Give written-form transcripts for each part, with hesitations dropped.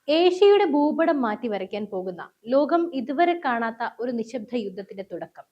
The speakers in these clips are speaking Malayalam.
ഏഷ്യയുടെ ഭൂപടം മാറ്റി വരയ്ക്കാൻ പോകുന്ന ലോകം ഇതുവരെ കാണാത്ത ഒരു നിശബ്ദ യുദ്ധത്തിന്റെ തുടക്കം.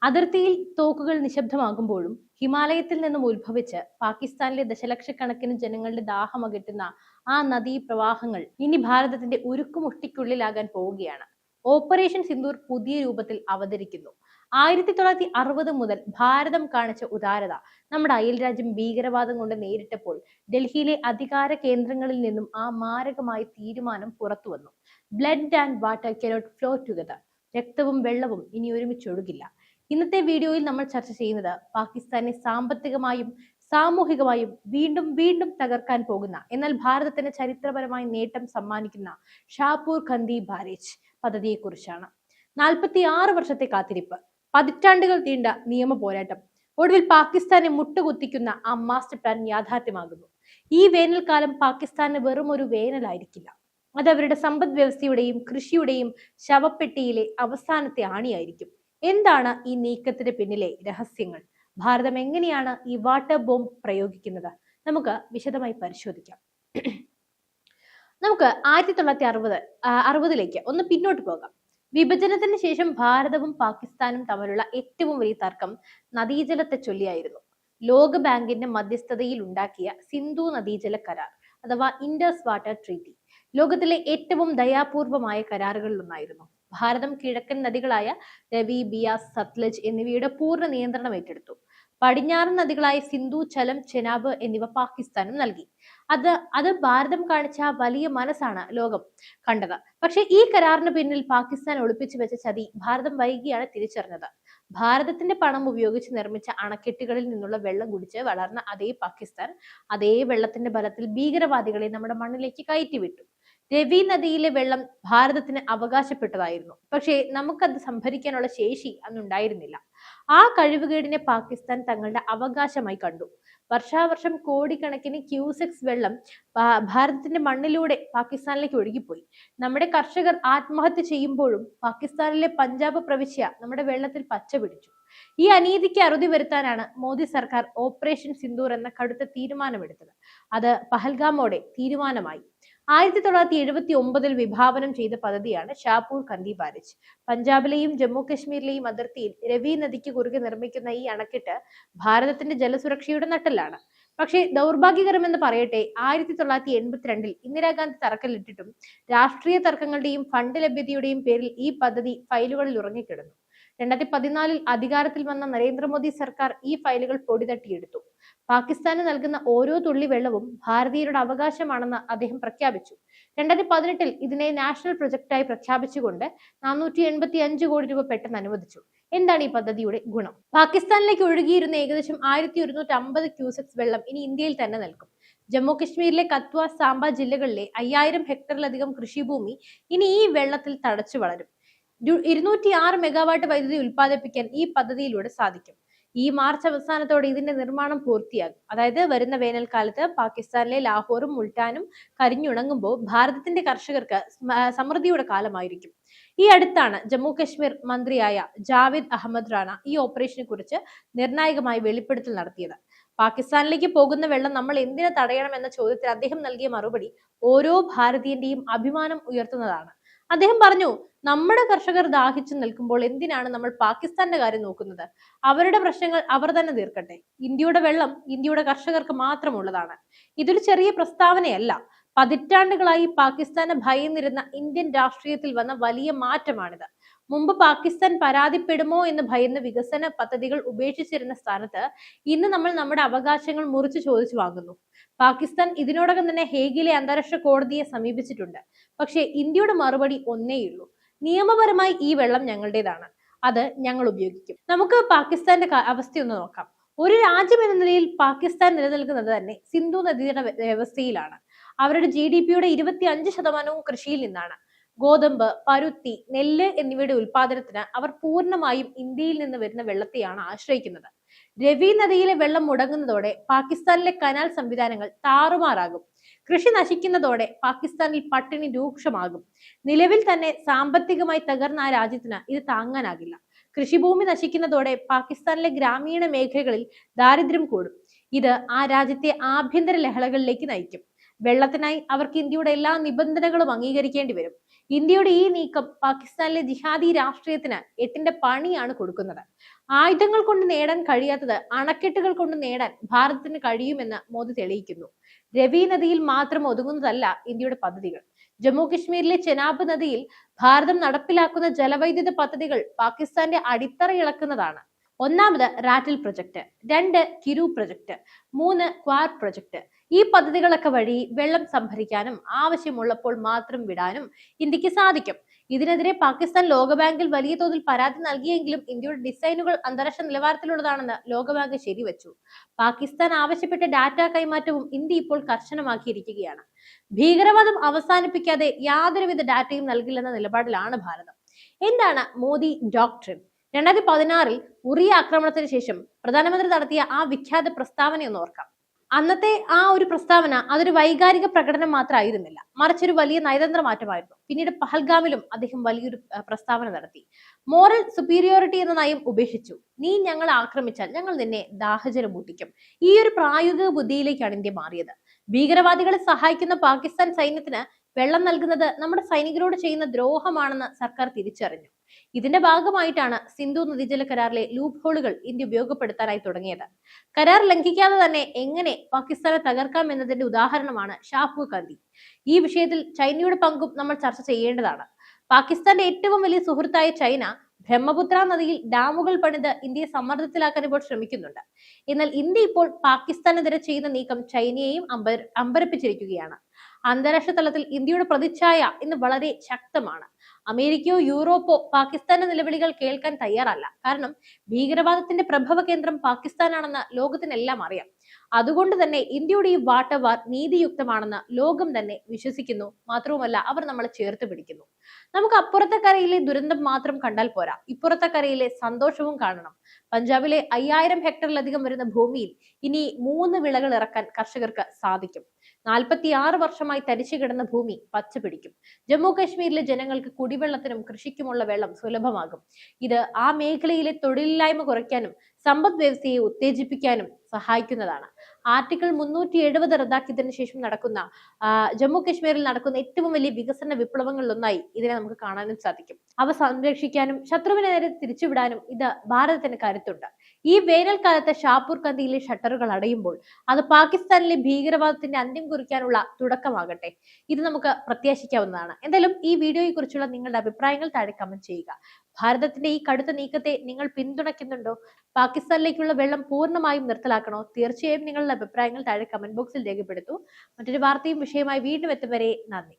അതിർത്തിയിൽ തോക്കുകൾ നിശബ്ദമാകുമ്പോഴും ഹിമാലയത്തിൽ നിന്നും ഉത്ഭവിച്ച് പാകിസ്ഥാനിലെ ദശലക്ഷക്കണക്കിന് ജനങ്ങളുടെ ദാഹമകറ്റുന്ന ആ നദീ പ്രവാഹങ്ങൾ ഇനി ഭാരതത്തിന്റെ ഉരുക്കുമുഷ്ടിക്കുള്ളിലാകാൻ പോവുകയാണ്. ഓപ്പറേഷൻ സിന്ദൂർ പുതിയ രൂപത്തിൽ അവതരിക്കുന്നു. 1960 മുതൽ ഭാരതം കാണിച്ച ഉദാരത നമ്മുടെ അയൽ രാജ്യം ഭീകരവാദം കൊണ്ട് നേരിട്ടപ്പോൾ ഡൽഹിയിലെ അധികാര കേന്ദ്രങ്ങളിൽ നിന്നും ആ മാരകമായ തീരുമാനം പുറത്തു വന്നു. Blood and water cannot flow together. രക്തവും വെള്ളവും ഇനി ഒരുമിച്ചൊഴുകില്ല. ഇന്നത്തെ വീഡിയോയിൽ നമ്മൾ ചർച്ച ചെയ്യുന്നത് പാകിസ്ഥാനെ സാമ്പത്തികമായും സാമൂഹികമായും വീണ്ടും വീണ്ടും തകർക്കാൻ പോകുന്ന, എന്നാൽ ഭാരതത്തിന് ചരിത്രപരമായ നേട്ടം സമ്മാനിക്കുന്ന ഷാപൂർ ഖന്ദി ബാരേജ് പദ്ധതിയെക്കുറിച്ചാണ്. 46 വർഷത്തെ കാത്തിരിപ്പ്, പതിറ്റാണ്ടുകൾ നീണ്ട നിയമ പോരാട്ടം, ഒടുവിൽ പാകിസ്ഥാനെ മുട്ടുകുത്തിക്കുന്ന ആ മാസ്റ്റർ പ്ലാൻ യാഥാർത്ഥ്യമാകുന്നു. ഈ വേനൽക്കാലം പാകിസ്ഥാന് വെറും ഒരു വേനലായിരിക്കില്ല. അത് അവരുടെ സമ്പദ് വ്യവസ്ഥയുടെയും കൃഷിയുടെയും ശവപ്പെട്ടിയിലെ അവസാനത്തെ ആണിയായിരിക്കും. എന്താണ് ഈ നീക്കത്തിന് പിന്നിലെ രഹസ്യങ്ങൾ? ഭാരതം എങ്ങനെയാണ് ഈ വാട്ടർ ബോംബ് പ്രയോഗിക്കുന്നത്? നമുക്ക് വിശദമായി പരിശോധിക്കാം. നമുക്ക് 1960 ഒന്ന് പിന്നോട്ട് പോകാം. വിഭജനത്തിന് ശേഷം ഭാരതവും പാകിസ്ഥാനും തമ്മിലുള്ള ഏറ്റവും വലിയ തർക്കം നദീജലത്തെ ചൊല്ലിയായിരുന്നു. ലോക ബാങ്കിന്റെ മധ്യസ്ഥതയിൽ ഉണ്ടാക്കിയ സിന്ധു നദീജല കരാർ അഥവാ ഇൻഡസ് വാട്ടർ ട്രീറ്റി ലോകത്തിലെ ഏറ്റവും ദയാപൂർവമായ കരാറുകളിൽ ഒന്നായിരുന്നു. ഭാരതം കിഴക്കൻ നദികളായ രവി, ബിയാസ്, സത്ലജ് എന്നിവയുടെ പൂർണ്ണ നിയന്ത്രണം ഏറ്റെടുത്തു. പടിഞ്ഞാറൻ നദികളായ സിന്ധു, ചലം, ചെനാബ് എന്നിവ പാകിസ്ഥാനും നൽകി. അത് ഭാരതം കാണിച്ച വലിയ മനസ്സാണ് ലോകം കണ്ടത്. പക്ഷെ ഈ കരാറിന് പിന്നിൽ പാകിസ്ഥാൻ ഒളിപ്പിച്ചു വെച്ച ചതി ഭാരതം വൈകിയാണ് തിരിച്ചറിഞ്ഞത്. ഭാരതത്തിന്റെ പണം ഉപയോഗിച്ച് നിർമ്മിച്ച അണക്കെട്ടുകളിൽ നിന്നുള്ള വെള്ളം കുടിച്ച് വളർന്ന അതേ പാകിസ്ഥാൻ അതേ വെള്ളത്തിന്റെ ബലത്തിൽ ഭീകരവാദികളെ നമ്മുടെ മണ്ണിലേക്ക് കയറ്റിവിട്ടു. രവി നദിയിലെ വെള്ളം ഭാരതത്തിന് അവകാശപ്പെട്ടതായിരുന്നു. പക്ഷേ നമുക്കത് സംഭരിക്കാനുള്ള ശേഷി അന്നുണ്ടായിരുന്നില്ല. ആ കഴിവുകേടിനെ പാകിസ്ഥാൻ തങ്ങളുടെ അവകാശമായി കണ്ടു. വർഷാവർഷം കോടിക്കണക്കിന് ക്യൂസെക്സ് വെള്ളം ഭാരതത്തിന്റെ മണ്ണിലൂടെ പാകിസ്ഥാനിലേക്ക് ഒഴുകിപ്പോയി. നമ്മുടെ കർഷകർ ആത്മഹത്യ ചെയ്യുമ്പോഴും പാകിസ്ഥാനിലെ പഞ്ചാബ് പ്രവിശ്യ നമ്മുടെ വെള്ളത്തിൽ പച്ച പിടിച്ചു. ഈ അനീതിക്ക് അറുതി വരുത്താനാണ് മോദി സർക്കാർ ഓപ്പറേഷൻ സിന്ദൂർ എന്ന കടുത്ത തീരുമാനമെടുത്തത്. അത് പഹൽഗാമോടെ തീരുമാനമായി. 1979 വിഭാവനം ചെയ്ത പദ്ധതിയാണ് ഷാപൂർ ഖന്ദി ബാരേജ്. പഞ്ചാബിലെയും ജമ്മു കശ്മീരിലെയും അതിർത്തിയിൽ രവി നദിക്ക് കുറുകെ നിർമ്മിക്കുന്ന ഈ അണക്കെട്ട് ഭാരതത്തിന്റെ ജലസുരക്ഷയുടെ നട്ടെല്ലാണ്. പക്ഷേ ദൗർഭാഗ്യകരമെന്ന് പറയട്ടെ, 1982 ഇന്ദിരാഗാന്ധി തറക്കല്ലിട്ടിട്ടും രാഷ്ട്രീയ തർക്കങ്ങളുടെയും ഫണ്ട് ലഭ്യതയുടെയും പേരിൽ ഈ പദ്ധതി ഫയലുകളിൽ ഉറങ്ങിക്കിടന്നു. 2014 അധികാരത്തിൽ വന്ന നരേന്ദ്രമോദി സർക്കാർ ഈ ഫയലുകൾ പൊടിതട്ടിയെടുത്തു. പാകിസ്ഥാന് നൽകുന്ന ഓരോ തുള്ളി വെള്ളവും ഭാരതീയരുടെ അവകാശമാണെന്ന് അദ്ദേഹം പ്രഖ്യാപിച്ചു. 2018 ഇതിനെ നാഷണൽ പ്രൊജക്ടായി പ്രഖ്യാപിച്ചുകൊണ്ട് 485 കോടി രൂപ പെട്ടെന്ന് അനുവദിച്ചു. എന്താണ് ഈ പദ്ധതിയുടെ ഗുണം? പാകിസ്ഥാനിലേക്ക് ഒഴുകിയിരുന്ന ഏകദേശം 1150 ക്യൂസെക്സ് വെള്ളം ഇനി ഇന്ത്യയിൽ തന്നെ നൽകും. ജമ്മു കശ്മീരിലെ കത്വ, സാംബ ജില്ലകളിലെ 5000 ഹെക്ടറിലധികം കൃഷിഭൂമി ഇനി ഈ വെള്ളത്തിൽ തഴച്ചു വളരും. 206 മെഗാവാട്ട് വൈദ്യുതി ഉൽപ്പാദിപ്പിക്കാൻ ഈ പദ്ധതിയിലൂടെ സാധിക്കും. ഈ മാർച്ച് അവസാനത്തോടെ ഇതിന്റെ നിർമ്മാണം പൂർത്തിയാകും. അതായത് വരുന്ന വേനൽക്കാലത്ത് പാകിസ്ഥാനിലെ ലാഹോറും മുൾട്ടാനും കരിഞ്ഞുണങ്ങുമ്പോൾ ഭാരതത്തിന്റെ കർഷകർക്ക് സമൃദ്ധിയുടെ കാലമായിരിക്കും. ഈ അടുത്താണ് ജമ്മു കശ്മീർ മന്ത്രിയായ ജാവേദ് അഹമ്മദ് റാണ ഈ ഓപ്പറേഷനെ കുറിച്ച് നിർണായകമായ വെളിപ്പെടുത്തൽ നടത്തിയത്. പാകിസ്ഥാനിലേക്ക് പോകുന്ന വെള്ളം നമ്മൾ എന്തിനു തടയണം എന്ന ചോദ്യത്തിൽ അദ്ദേഹം നൽകിയ മറുപടി ഓരോ ഭാരതീയന്റെയും അഭിമാനം ഉയർത്തുന്നതാണ്. അദ്ദേഹം പറഞ്ഞു, നമ്മുടെ കർഷകർ ദാഹിച്ചു നിൽക്കുമ്പോൾ എന്തിനാണ് നമ്മൾ പാകിസ്ഥാന്റെ കാര്യം നോക്കുന്നത്? അവരുടെ പ്രശ്നങ്ങൾ അവർ തന്നെ തീർക്കട്ടെ. ഇന്ത്യയുടെ വെള്ളം ഇന്ത്യയുടെ കർഷകർക്ക് മാത്രമുള്ളതാണ്. ഇതൊരു ചെറിയ പ്രസ്താവനയല്ല. പതിറ്റാണ്ടുകളായി പാകിസ്ഥാനെ ഭയന്നിരുന്ന ഇന്ത്യൻ രാഷ്ട്രീയത്തിൽ വന്ന വലിയ മാറ്റമാണിത്. മുമ്പ് പാകിസ്ഥാൻ പരാതിപ്പെടുമോ എന്ന് ഭയന്ന് വികസന പദ്ധതികൾ ഉപേക്ഷിച്ചിരുന്ന സ്ഥാനത്ത് ഇന്ന് നമ്മൾ നമ്മുടെ അവകാശങ്ങൾ മുറിച്ചു ചോദിച്ചു വാങ്ങുന്നു. പാകിസ്ഥാൻ ഇതിനോടകം തന്നെ ഹേഗിലെ അന്താരാഷ്ട്ര കോടതിയെ സമീപിച്ചിട്ടുണ്ട്. പക്ഷേ ഇന്ത്യയുടെ മറുപടി ഒന്നേയുള്ളൂ: നിയമപരമായി ഈ വെള്ളം ഞങ്ങളുടേതാണ്, അത് ഞങ്ങൾ ഉപയോഗിക്കും. നമുക്ക് പാകിസ്ഥാന്റെ അവസ്ഥയൊന്ന് നോക്കാം. ഒരു രാജ്യം എന്ന നിലയിൽ പാകിസ്ഥാൻ നിലനിൽക്കുന്നത് തന്നെ സിന്ധു നദിയുടെ വ്യവസ്ഥയിലാണ്. അവരുടെ GDP-യുടെ 25% കൃഷിയിൽ നിന്നാണ്. ഗോതമ്പ്, പരുത്തി, നെല്ല് എന്നിവയുടെ ഉൽപാദനത്തിന് അവർ പൂർണ്ണമായും ഇന്ത്യയിൽ നിന്ന് വരുന്ന വെള്ളത്തെയാണ് ആശ്രയിക്കുന്നത്. രവി നദിയിലെ വെള്ളം മുടങ്ങുന്നതോടെ പാകിസ്ഥാനിലെ കനാൽ സംവിധാനങ്ങൾ താറുമാറാകും. കൃഷി നശിക്കുന്നതോടെ പാകിസ്ഥാനിൽ പട്ടിണി രൂക്ഷമാകും. നിലവിൽ തന്നെ സാമ്പത്തികമായി തകർന്ന ആ രാജ്യത്തിന് ഇത് താങ്ങാനാകില്ല. കൃഷിഭൂമി നശിക്കുന്നതോടെ പാകിസ്ഥാനിലെ ഗ്രാമീണ മേഖലകളിൽ ദാരിദ്ര്യം കൂടും. ഇത് ആ രാജ്യത്തെ ആഭ്യന്തര ലഹളകളിലേക്ക് നയിക്കും. വെള്ളത്തിനായി അവർക്ക് ഇന്ത്യയുടെ എല്ലാ നിബന്ധനകളും അംഗീകരിക്കേണ്ടി വരും. ഇന്ത്യയുടെ ഈ നീക്കം പാകിസ്ഥാനിലെ ജിഹാദി രാഷ്ട്രീയത്തിന് എട്ടിന്റെ പണിയാണ് കൊടുക്കുന്നത്. ആയുധങ്ങൾ കൊണ്ട് നേടാൻ കഴിയാത്തത് അണക്കെട്ടുകൾ കൊണ്ട് നേടാൻ ഭാരതത്തിന് കഴിയുമെന്ന് മോദി തെളിയിക്കുന്നു. രവി നദിയിൽ മാത്രം ഒതുങ്ങുന്നതല്ല ഇന്ത്യയുടെ പദ്ധതികൾ. ജമ്മു കശ്മീരിലെ ചെനാബ് നദിയിൽ ഭാരതം നടപ്പിലാക്കുന്ന ജലവൈദ്യുത പദ്ധതികൾ പാകിസ്ഥാന്റെ അടിത്തറ ഇളക്കുന്നതാണ്. ഒന്നാമത് rattle project, 2 Kiru project, 3 Kwar project. ഈ പദ്ധതികളൊക്കെ വഴി വെള്ളം സംഭരിക്കാനും ആവശ്യമുള്ളപ്പോൾ മാത്രം വിടാനും ഇന്ത്യക്ക് സാധിക്കും. ഇതിനെതിരെ പാകിസ്ഥാൻ ലോകബാങ്കിൽ വലിയ തോതിൽ പരാതി നൽകിയെങ്കിലും ഇന്ത്യയുടെ ഡിസൈനുകൾ അന്താരാഷ്ട്ര നിലവാരത്തിലുള്ളതാണെന്ന് ലോകബാങ്ക് ശരിവച്ചു. പാകിസ്ഥാൻ ആവശ്യപ്പെട്ട ഡാറ്റ കൈമാറ്റവും ഇന്ത്യ ഇപ്പോൾ കർശനമാക്കിയിരിക്കുകയാണ്. ഭീകരവാദം അവസാനിപ്പിക്കാതെ യാതൊരുവിധ ഡാറ്റയും നൽകില്ലെന്ന നിലപാടിലാണ് ഭാരതം. എന്താണ് മോദി ഡോക്ട്രിൻ? 2016 ഉറി ആക്രമണത്തിന് ശേഷം പ്രധാനമന്ത്രി നടത്തിയ ആ വിഖ്യാത പ്രസ്താവന ഒന്ന് ഓർക്കാം. അന്നത്തെ ആ ഒരു പ്രസ്താവന അതൊരു വൈകാരിക പ്രകടനം മാത്രമായിരുന്നില്ല, മറിച്ചൊരു വലിയ നയതന്ത്ര മാറ്റമായിരുന്നു. പിന്നീട് പഹൽഗാമിലും അദ്ദേഹം വലിയൊരു പ്രസ്താവന നടത്തി. മോറൽ സുപ്പീരിയോറിറ്റി എന്ന നയം ഉപേക്ഷിച്ചു. നീ ഞങ്ങളെ ആക്രമിച്ചാൽ ഞങ്ങൾ നിന്നെ ദാഹജലം ഊട്ടിക്കും. ഈ ഒരു പ്രായോഗിക ബുദ്ധിയിലേക്കാണ് ഇന്ത്യ മാറിയത്. ഭീകരവാദികളെ സഹായിക്കുന്ന പാകിസ്ഥാൻ സൈന്യത്തിന് വെള്ളം നൽകുന്നത് നമ്മുടെ സൈനികരോട് ചെയ്യുന്ന ദ്രോഹമാണെന്ന് സർക്കാർ തിരിച്ചറിഞ്ഞു. ഇതിന്റെ ഭാഗമായിട്ടാണ് സിന്ധു നദീജല കരാറിലെ ലൂപ്പ് ഹോളുകൾ ഇന്ത്യ ഉപയോഗപ്പെടുത്താനായി തുടങ്ങിയത്. കരാർ ലംഘിക്കാതെ തന്നെ എങ്ങനെ പാകിസ്ഥാനെ തകർക്കാം എന്നതിന്റെ ഉദാഹരണമാണ് ഷാപൂർ കന്തി. ഈ വിഷയത്തിൽ ചൈനയുടെ പങ്കും നമ്മൾ ചർച്ച ചെയ്യേണ്ടതാണ്. പാകിസ്ഥാന്റെ ഏറ്റവും വലിയ സുഹൃത്തായ ചൈന ബ്രഹ്മപുത്ര നദിയിൽ ഡാമുകൾ പണിത് ഇന്ത്യയെ സമ്മർദ്ദത്തിലാക്കാൻ ഇപ്പോൾ ശ്രമിക്കുന്നുണ്ട്. എന്നാൽ ഇന്ത്യ ഇപ്പോൾ പാകിസ്ഥാനെതിരെ ചെയ്യുന്ന നീക്കം ചൈനയെയും അമ്പരപ്പിച്ചിരിക്കുകയാണ്. അന്താരാഷ്ട്ര തലത്തിൽ ഇന്ത്യയുടെ പ്രതിച്ഛായ ഇന്ന് വളരെ ശക്തമാണ്. അമേരിക്കയോ യൂറോപ്പോ പാകിസ്ഥാന്റെ നിലവിളികൾ കേൾക്കാൻ തയ്യാറല്ല. കാരണം ഭീകരവാദത്തിന്റെ പ്രഭവ കേന്ദ്രം പാകിസ്ഥാനാണെന്ന് ലോകത്തിനെല്ലാം അറിയാം. അതുകൊണ്ട് തന്നെ ഇന്ത്യയുടെ ഈ വാട്ടവാർ നീതിയുക്തമാണെന്ന് ലോകം തന്നെ വിശ്വസിക്കുന്നു. മാത്രവുമല്ല, അവർ നമ്മളെ ചേർത്ത് പിടിക്കുന്നു. നമുക്ക് അപ്പുറത്തെ കരയിലെ ദുരന്തം മാത്രം കണ്ടാൽ പോരാ, ഇപ്പുറത്തെ കരയിലെ സന്തോഷവും കാണണം. പഞ്ചാബിലെ 5000 ഹെക്ടറിലധികം വരുന്ന ഭൂമിയിൽ ഇനി 3 വിളകൾ ഇറക്കാൻ കർഷകർക്ക് സാധിക്കും. 46 വർഷമായി തരിച്ചു കിടന്ന ഭൂമി പച്ച പിടിക്കും. ജമ്മു കാശ്മീരിലെ ജനങ്ങൾക്ക് കുടിവെള്ളത്തിനും കൃഷിക്കുമുള്ള വെള്ളം സുലഭമാകും. ഇത് ആ മേഖലയിലെ തൊഴിലില്ലായ്മ കുറയ്ക്കാനും സമ്പദ് വ്യവസ്ഥയെ ഉത്തേജിപ്പിക്കാനും സഹായിക്കുന്നതാണ്. ആർട്ടിക്കിൾ 370 റദ്ദാക്കിയതിനു ശേഷം നടക്കുന്ന ജമ്മു കാശ്മീരിൽ നടക്കുന്ന ഏറ്റവും വലിയ വികസന വിപ്ലവങ്ങളിലൊന്നായി ഇതിനെ നമുക്ക് കാണാനും സാധിക്കും. അവ സംരക്ഷിക്കാനും ശത്രുവിനെ നേരെ തിരിച്ചുവിടാനും ഇത് ഭാരതത്തിന് കരുത്തുണ്ട്. ഈ വേനൽക്കാലത്ത് ഷാപൂർ കന്തിയിലെ ഷട്ടറുകൾ അടയുമ്പോൾ അത് പാകിസ്ഥാനിലെ ഭീകരവാദത്തിന്റെ അന്ത്യം കുറിക്കാനുള്ള തുടക്കമാകട്ടെ. ഇത് നമുക്ക് പ്രത്യാശിക്കാവുന്നതാണ്. എന്തായാലും ഈ വീഡിയോയെ കുറിച്ചുള്ള നിങ്ങളുടെ അഭിപ്രായങ്ങൾ താഴെ കമന്റ് ചെയ്യുക. ഭാരതത്തിന്റെ ഈ കടുത്ത നീക്കത്തെ നിങ്ങൾ പിന്തുണയ്ക്കുന്നുണ്ടോ? പാകിസ്ഥാനിലേക്കുള്ള വെള്ളം പൂർണ്ണമായും നിർത്തലാക്കണോ? തീർച്ചയായും നിങ്ങളുടെ അഭിപ്രായങ്ങൾ താഴെ കമന്റ് ബോക്സിൽ രേഖപ്പെടുത്തൂ. മറ്റൊരു വാർത്തയും വിഷയമായി വീണ്ടും എത്തും വരെ നന്ദി.